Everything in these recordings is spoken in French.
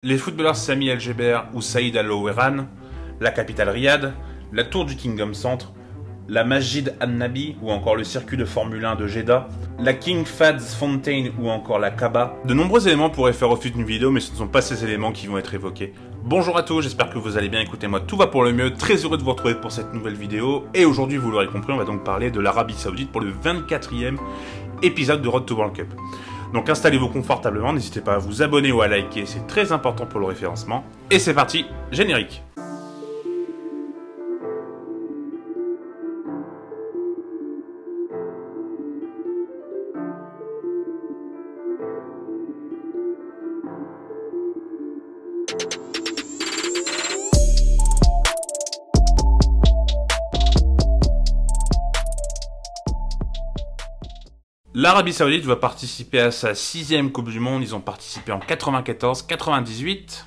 Les footballeurs Sami El Jebber ou Saïd Al Oweiran, la capitale Riyad, la tour du Kingdom Centre, la Masjid An-Nabi ou encore le circuit de Formule 1 de Jeddah, la King Fahd Fountain ou encore la Kaaba. De nombreux éléments pourraient faire office d'une vidéo, mais ce ne sont pas ces éléments qui vont être évoqués. Bonjour à tous, j'espère que vous allez bien, écoutez-moi, tout va pour le mieux, très heureux de vous retrouver pour cette nouvelle vidéo. Et aujourd'hui, vous l'aurez compris, on va donc parler de l'Arabie Saoudite pour le 24e épisode de Road to World Cup. Donc installez-vous confortablement, n'hésitez pas à vous abonner ou à liker, c'est très important pour le référencement. Et c'est parti, générique. L'Arabie Saoudite va participer à sa 6e Coupe du Monde. Ils ont participé en 94, 98,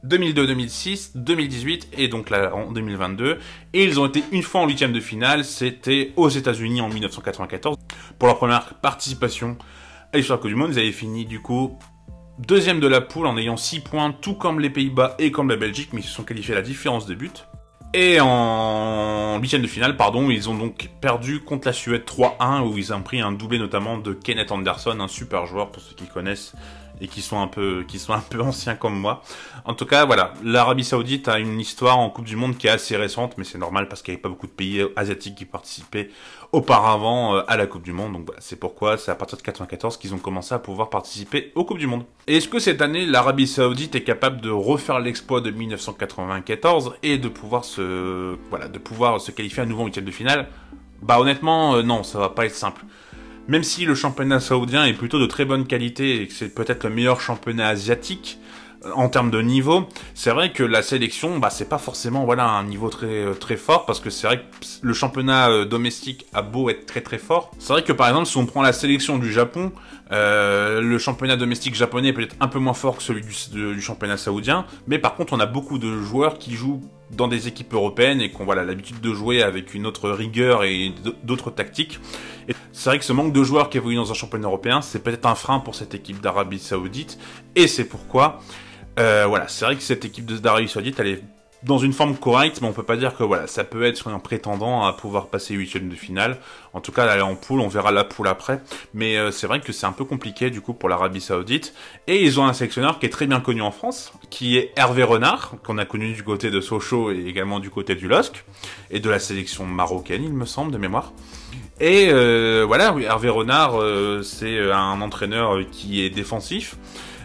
2002, 2006, 2018 et donc là en 2022. Et ils ont été une fois en 8e de finale, c'était aux États-Unis en 1994. Pour leur première participation à l'histoire de la Coupe du Monde, ils avaient fini du coup 2e de la poule en ayant 6 points, tout comme les Pays-Bas et comme la Belgique, mais ils se sont qualifiés à la différence de but. Et en 8e de finale, pardon, ils ont donc perdu contre la Suède 3-1, où ils ont pris un doublé notamment de Kenneth Anderson, un super joueur pour ceux qui connaissent et qui sont un peu anciens comme moi. En tout cas, voilà, l'Arabie Saoudite a une histoire en Coupe du Monde qui est assez récente, mais c'est normal parce qu'il n'y avait pas beaucoup de pays asiatiques qui participaient auparavant à la Coupe du Monde. Donc voilà, c'est pourquoi c'est à partir de 94 qu'ils ont commencé à pouvoir participer aux Coupes du Monde. Et est-ce que cette année, l'Arabie Saoudite est capable de refaire l'exploit de 1994 et de pouvoir se qualifier à nouveau en 8e de finale? Bah honnêtement, non, ça va pas être simple. Même si le championnat saoudien est plutôt de très bonne qualité et que c'est peut-être le meilleur championnat asiatique en termes de niveau, c'est vrai que la sélection, bah c'est pas forcément un niveau très fort, parce que c'est vrai que le championnat domestique a beau être très fort. C'est vrai que par exemple si on prend la sélection du Japon, le championnat domestique japonais est peut-être un peu moins fort que celui du championnat saoudien, mais par contre on a beaucoup de joueurs qui jouent dans des équipes européennes et qu'on l'habitude de jouer avec une autre rigueur et d'autres tactiques. Et c'est vrai que ce manque de joueurs qui évoluent dans un championnat européen, c'est peut-être un frein pour cette équipe d'Arabie Saoudite, et c'est pourquoi c'est vrai que cette équipe d'Arabie Saoudite, elle est dans une forme correcte, mais on peut pas dire que ça peut être un prétendant à pouvoir passer 8e de finale. En tout cas, elle est en poule, on verra la poule après. Mais c'est vrai que c'est un peu compliqué du coup pour l'Arabie Saoudite. Et ils ont un sélectionneur qui est très bien connu en France, qui est Hervé Renard, qu'on a connu du côté de Sochaux et également du côté du LOSC, et de la sélection marocaine, il me semble, de mémoire. Et Hervé Renard, c'est un entraîneur qui est défensif,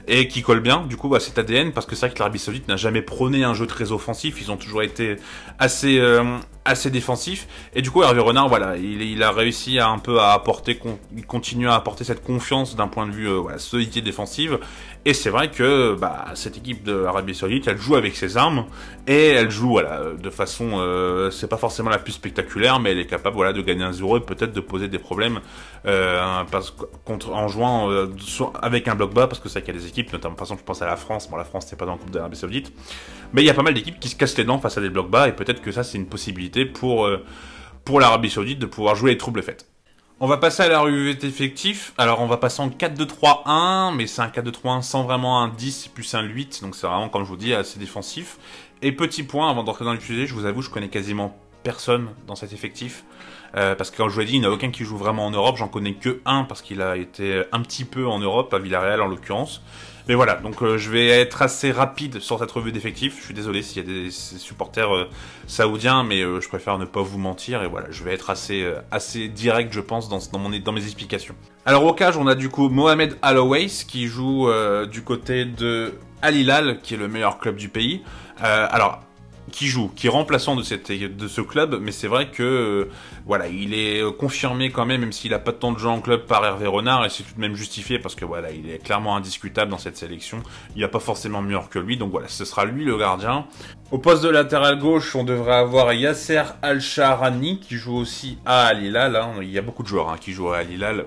et qui colle bien, du coup, cet ADN, parce que c'est vrai que l'Arabie Saoudite n'a jamais prôné un jeu très offensif, ils ont toujours été assez défensifs, et du coup, Hervé Renard, il a réussi à il continue à apporter cette confiance d'un point de vue solidité défensive, et c'est vrai que cette équipe de l'Arabie Saoudite, elle joue avec ses armes, et elle joue de façon, c'est pas forcément la plus spectaculaire, mais elle est capable de gagner 1-0 et peut-être de poser des problèmes en jouant avec un bloc bas, parce que c'est vrai qu'il y a des équipes, notamment par exemple je pense à la France, bon la France n'est pas dans la Coupe d'Arabie Saoudite, mais il y a pas mal d'équipes qui se cassent les dents face à des blocs bas, et peut-être que ça c'est une possibilité pour l'Arabie Saoudite de pouvoir jouer les troubles faites. On va passer à la revue d'effectifs. Alors on va passer en 4-2-3-1, mais c'est un 4-2-3-1 sans vraiment un 10 plus un 8, donc c'est vraiment, comme je vous dis, assez défensif. Et petit point, avant d'entrer dans le sujet, je vous avoue, je connais quasiment personne dans cet effectif. Parce que quand je vous l'ai dit, il n'y en a aucun qui joue vraiment en Europe, j'en connais que un parce qu'il a été un petit peu en Europe, à Villarreal en l'occurrence. Mais voilà, donc je vais être assez rapide sur cette revue d'effectifs. Je suis désolé s'il y a des supporters saoudiens, mais je préfère ne pas vous mentir. Et voilà, je vais être assez direct, je pense, dans mes explications. Alors au cage, on a du coup Mohamed Al-Owais qui joue du côté de Al Hilal, qui est le meilleur club du pays. Qui est remplaçant de ce club, mais c'est vrai que il est confirmé quand même s'il a pas tant de gens en club par Hervé Renard, et c'est tout de même justifié parce que il est clairement indiscutable dans cette sélection. Il n'y a pas forcément meilleur que lui, donc ce sera lui le gardien. Au poste de latéral gauche, on devrait avoir Yasser Al-Shahrani qui joue aussi à Al Hilal. Il y a beaucoup de joueurs qui jouent à Al Hilal,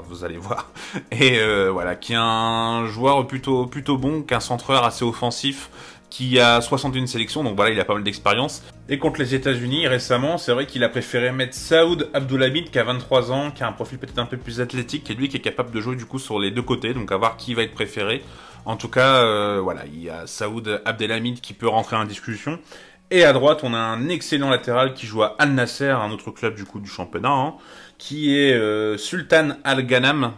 vous allez voir. Et qui est un joueur plutôt bon, qu'un centreur assez offensif, qui a 61 sélections, donc il a pas mal d'expérience. Et contre les États-Unis, récemment, c'est vrai qu'il a préféré mettre Saoud Abdoulhamid, qui a 23 ans, qui a un profil peut-être un peu plus athlétique, et lui qui est capable de jouer du coup sur les deux côtés, donc à voir qui va être préféré. En tout cas, voilà, il y a Saoud Abdelhamid qui peut rentrer en discussion. Et à droite, on a un excellent latéral qui joue à Al Nasser, un autre club du coup du championnat, hein, qui est Sultan Al Ghanam,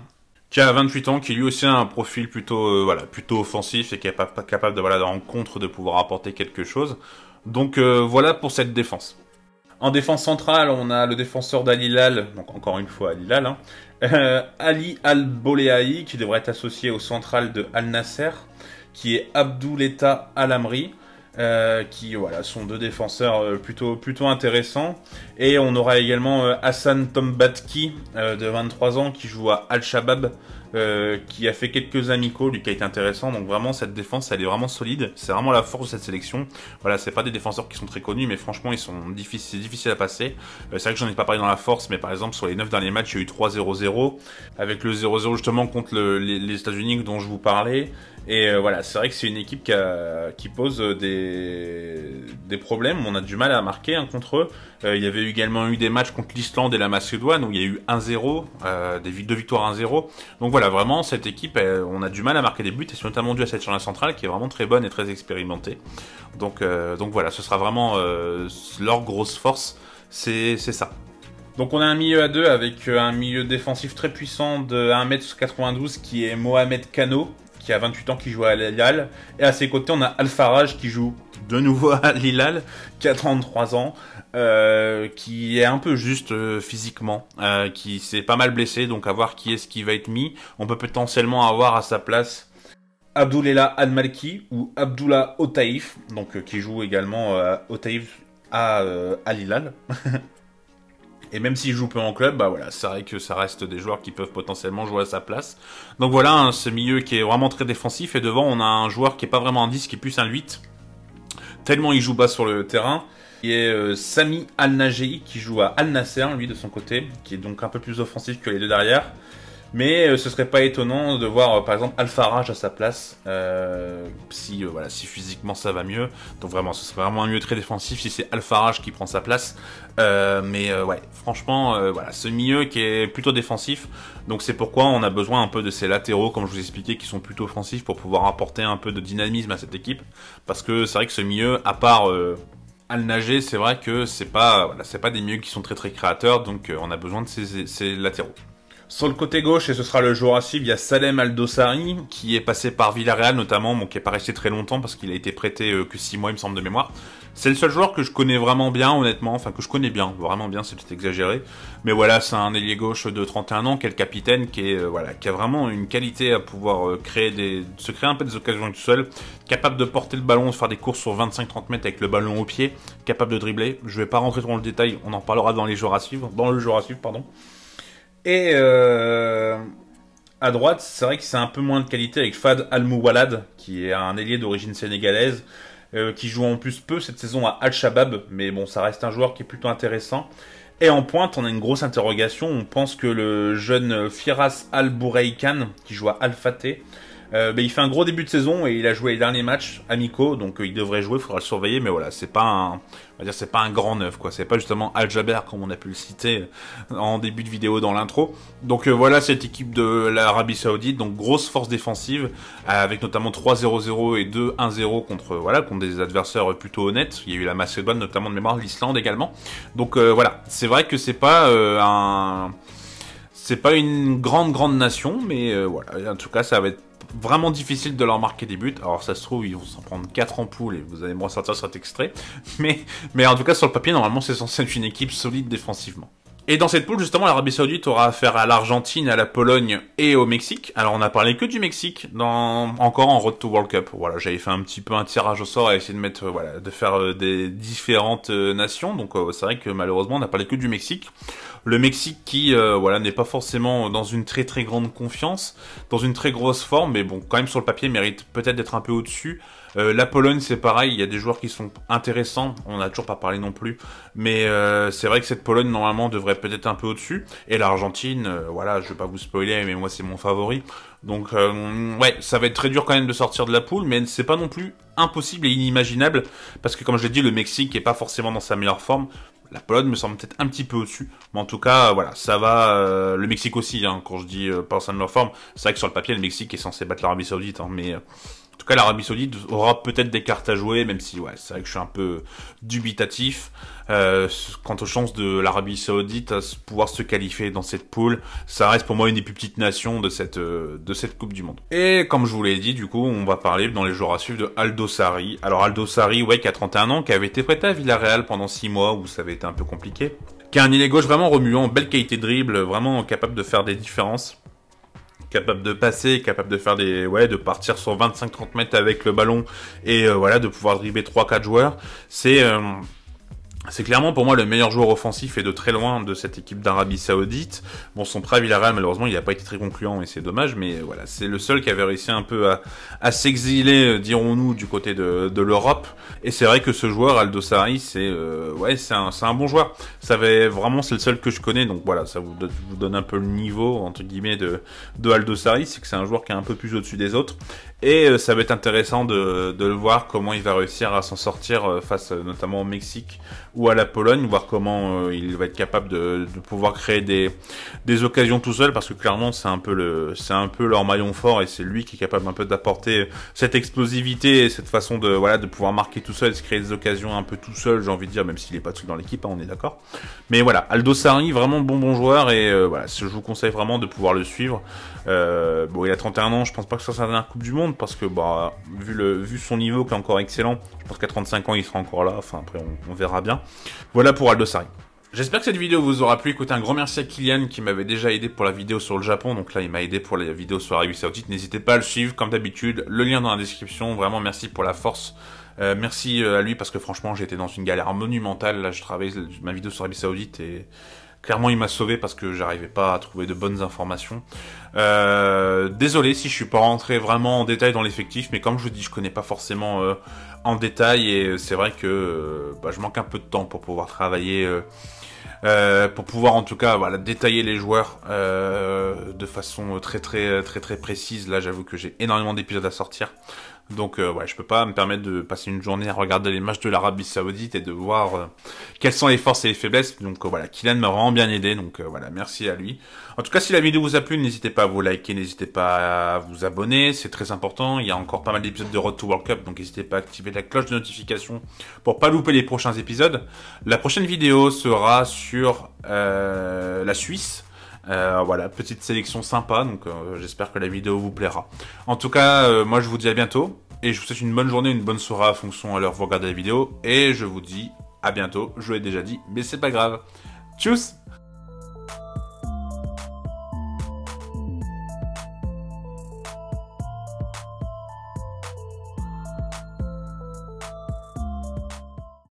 qui a 28 ans, qui lui aussi a un profil plutôt, voilà, plutôt offensif et qui est capable de, voilà, de rencontre, de pouvoir apporter quelque chose. Donc voilà pour cette défense. En défense centrale, on a le défenseur d'Al Hilal, donc encore une fois Al Hilal, hein, Ali Al-Boleahi, qui devrait être associé au central de Al Nasser, qui est Abdouletta Al-Amri, qui voilà, sont deux défenseurs plutôt intéressants. Et on aura également Hassan Tombatki, de 23 ans, qui joue à Al-Shabaab, qui a fait quelques amicaux, lui qui a été intéressant. Donc vraiment cette défense elle est vraiment solide, c'est vraiment la force de cette sélection. Voilà, c'est pas des défenseurs qui sont très connus, mais franchement ils sont difficiles à passer. C'est vrai que j'en ai pas parlé dans la force, mais par exemple sur les 9 derniers matchs il y a eu 3-0-0, avec le 0-0 justement contre les États-Unis dont je vous parlais. Et voilà, c'est vrai que c'est une équipe qui pose des problèmes. On a du mal à marquer hein, contre eux. Il y avait également eu des matchs contre l'Islande et la Macédoine où il y a eu 1-0, deux victoires 1-0. Donc voilà, vraiment cette équipe, on a du mal à marquer des buts, et c'est notamment dû à cette charnière centrale qui est vraiment très bonne et très expérimentée. Donc voilà, ce sera vraiment leur grosse force, c'est ça. Donc on a un milieu à deux avec un milieu défensif très puissant de 1m92 qui est Mohamed Kano, qui a 28 ans, qui joue à Al Hilal. Et à ses côtés, on a Al Faraj qui joue de nouveau à Al Hilal, qui a 33 ans, qui est un peu juste physiquement, qui s'est pas mal blessé, donc à voir qui est-ce qui va être mis. On peut potentiellement avoir à sa place Abdullah Al-Malki ou Abdullah Otaïf, donc qui joue également Otaïf à Al Hilal. Et même s'il joue peu en club, bah voilà, c'est vrai que ça reste des joueurs qui peuvent potentiellement jouer à sa place. Donc voilà, hein, ce milieu qui est vraiment très défensif. Et devant, on a un joueur qui est pas vraiment un 10, qui est plus un 8. Tellement il joue bas sur le terrain. Il y a Sami Al-Najei qui joue à Al Nasser, lui de son côté, qui est donc un peu plus offensif que les deux derrière. Mais ce serait pas étonnant de voir par exemple Al Faraj à sa place, si physiquement ça va mieux. Donc vraiment, ce serait vraiment un milieu très défensif si c'est Al Faraj qui prend sa place. Ouais, franchement, voilà, ce milieu qui est plutôt défensif. Donc c'est pourquoi on a besoin un peu de ces latéraux, comme je vous expliquais, qui sont plutôt offensifs pour pouvoir apporter un peu de dynamisme à cette équipe. Parce que c'est vrai que ce milieu, à part Al-Najei, c'est vrai que c'est pas des milieux qui sont très très créateurs. Donc on a besoin de ces latéraux. Sur le côté gauche, et ce sera le joueur à suivre, il y a Salem Al-Dossari, qui est passé par Villarreal notamment, bon, qui n'est pas resté très longtemps parce qu'il a été prêté que 6 mois, il me semble, de mémoire. C'est le seul joueur que je connais vraiment bien, honnêtement, enfin que je connais bien, vraiment bien, c'est peut-être exagéré. Mais voilà, c'est un ailier gauche de 31 ans, qui est le capitaine, qui a vraiment une qualité à pouvoir se créer un peu des occasions tout seul, capable de porter le ballon, de faire des courses sur 25-30 mètres avec le ballon au pied, capable de dribbler. Je vais pas rentrer trop dans le détail, on en parlera dans le joueur à suivre, pardon. Et à droite, c'est vrai que c'est un peu moins de qualité avec Fad Al-Mouwalad, qui est un ailier d'origine sénégalaise, qui joue en plus peu cette saison à Al-Shabaab, mais bon, ça reste un joueur qui est plutôt intéressant. Et en pointe, on a une grosse interrogation. On pense que le jeune Firas Al-Bouraykan, qui joue à Al-Fateh, il fait un gros début de saison et il a joué les derniers matchs amicaux, donc il devrait jouer, il faudra le surveiller, mais voilà, c'est pas un grand neuf, quoi. C'est pas justement Al-Jaber comme on a pu le citer en début de vidéo dans l'intro. Donc voilà cette équipe de l'Arabie Saoudite, donc grosse force défensive, avec notamment 3-0-0 et 2-1-0 contre des adversaires plutôt honnêtes. Il y a eu la Macédoine notamment de mémoire, l'Islande également. Donc voilà, c'est vrai que c'est pas une grande nation, mais voilà, en tout cas ça va être vraiment difficile de leur marquer des buts. Alors ça se trouve ils vont s'en prendre 4 en poule et vous allez me ressortir cet extrait, mais en tout cas sur le papier normalement c'est censé être une équipe solide défensivement. Et dans cette poule, justement, l'Arabie Saoudite aura affaire à l'Argentine, à la Pologne et au Mexique. Alors, on a parlé que du Mexique, encore en Road to World Cup. Voilà, j'avais fait un petit peu un tirage au sort à essayer de mettre, de faire des différentes nations. Donc, c'est vrai que malheureusement, on n'a parlé que du Mexique. Le Mexique qui, n'est pas forcément dans une très très grande confiance, dans une très grosse forme, mais bon, quand même sur le papier, mérite peut-être d'être un peu au-dessus. La Pologne, c'est pareil, il y a des joueurs qui sont intéressants, on n'a toujours pas parlé non plus, mais c'est vrai que cette Pologne, normalement, devrait peut-être un peu au-dessus. Et l'Argentine, je vais pas vous spoiler, mais moi, c'est mon favori. Donc, ouais, ça va être très dur quand même de sortir de la poule, mais c'est pas non plus impossible et inimaginable, parce que comme je l'ai dit, le Mexique est pas forcément dans sa meilleure forme. La Pologne me semble peut-être un petit peu au-dessus. Mais en tout cas, voilà, ça va. Le Mexique aussi, hein, quand je dis pas en leur forme. C'est vrai que sur le papier, le Mexique est censé battre l'Arabie Saoudite. Hein, mais en tout cas, l'Arabie Saoudite aura peut-être des cartes à jouer, même si ouais, c'est vrai que je suis un peu dubitatif. Quant aux chances de l'Arabie Saoudite à pouvoir se qualifier dans cette poule, ça reste pour moi une des plus petites nations de cette Coupe du Monde. Et comme je vous l'ai dit, du coup, on va parler dans les jours à suivre de Aldo Sarri. Alors Aldo Sarri, ouais, qui a 31 ans, qui avait été prêté à Villarreal pendant 6 mois où ça avait été un peu compliqué. Qui a un ailier gauche vraiment remuant, belle qualité de dribble, vraiment capable de faire des différences. Capable de passer, capable de faire de partir sur 25-30 mètres avec le ballon et voilà, de pouvoir dribbler 3-4 joueurs. C'est clairement pour moi le meilleur joueur offensif et de très loin de cette équipe d'Arabie Saoudite. Bon, son prêt à Villarreal, malheureusement, il n'a pas été très concluant et c'est dommage, mais voilà, c'est le seul qui avait réussi un peu à s'exiler, dirons-nous, du côté de l'Europe. Et c'est vrai que ce joueur, Aldo Sarri, c'est un bon joueur. C'est le seul que je connais, donc voilà, ça vous donne un peu le niveau, entre guillemets, de Aldo Sarri, c'est que c'est un joueur qui est un peu plus au-dessus des autres. Et ça va être intéressant de le voir comment il va réussir à s'en sortir face notamment au Mexique ou à la Pologne, voir comment il va être capable de pouvoir créer des occasions tout seul, parce que clairement c'est un peu leur maillon fort et c'est lui qui est capable un peu d'apporter cette explosivité et cette façon de pouvoir marquer tout seul, se créer des occasions un peu tout seul, j'ai envie de dire, même s'il est pas tout seul dans l'équipe, hein, on est d'accord. Mais voilà, Aldo Sarri, vraiment bon joueur et voilà, je vous conseille vraiment de pouvoir le suivre. Bon, il a 31 ans, je pense pas que ça sera la dernière Coupe du Monde parce que bah vu son niveau qui est encore excellent, je pense qu'à 35 ans il sera encore là. Enfin après on verra bien. Voilà pour Aldo Sarri. J'espère que cette vidéo vous aura plu. Écoutez, un grand merci à Kylian qui m'avait déjà aidé pour la vidéo sur le Japon. Donc là, il m'a aidé pour la vidéo sur l'Arabie Saoudite. N'hésitez pas à le suivre comme d'habitude. Le lien dans la description. Vraiment, merci pour la force. Merci à lui parce que franchement, j'étais dans une galère monumentale. Là, je travaillais ma vidéo sur l'Arabie Saoudite et clairement, il m'a sauvé parce que j'arrivais pas à trouver de bonnes informations. Désolé si je suis pas rentré vraiment en détail dans l'effectif, mais comme je vous dis, je connais pas forcément en détail et c'est vrai que je manque un peu de temps pour pouvoir travailler. Pour pouvoir en tout cas voilà, détailler les joueurs de façon très précise. Là j'avoue que j'ai énormément d'épisodes à sortir, donc ouais, je peux pas me permettre de passer une journée à regarder les matchs de l'Arabie Saoudite et de voir quelles sont les forces et les faiblesses. Donc voilà, Kylian m'a vraiment bien aidé, donc voilà, merci à lui. En tout cas, si la vidéo vous a plu, n'hésitez pas à vous liker, n'hésitez pas à vous abonner, c'est très important. Il y a encore pas mal d'épisodes de Road to World Cup, donc n'hésitez pas à activer la cloche de notification pour pas louper les prochains épisodes. La prochaine vidéo sera sur la Suisse. Voilà, petite sélection sympa, donc j'espère que la vidéo vous plaira. En tout cas, moi je vous dis à bientôt, et je vous souhaite une bonne journée, une bonne soirée à fonction à l'heure où vous regardez la vidéo, et je vous dis à bientôt, je l'ai déjà dit, mais c'est pas grave. Tchuss!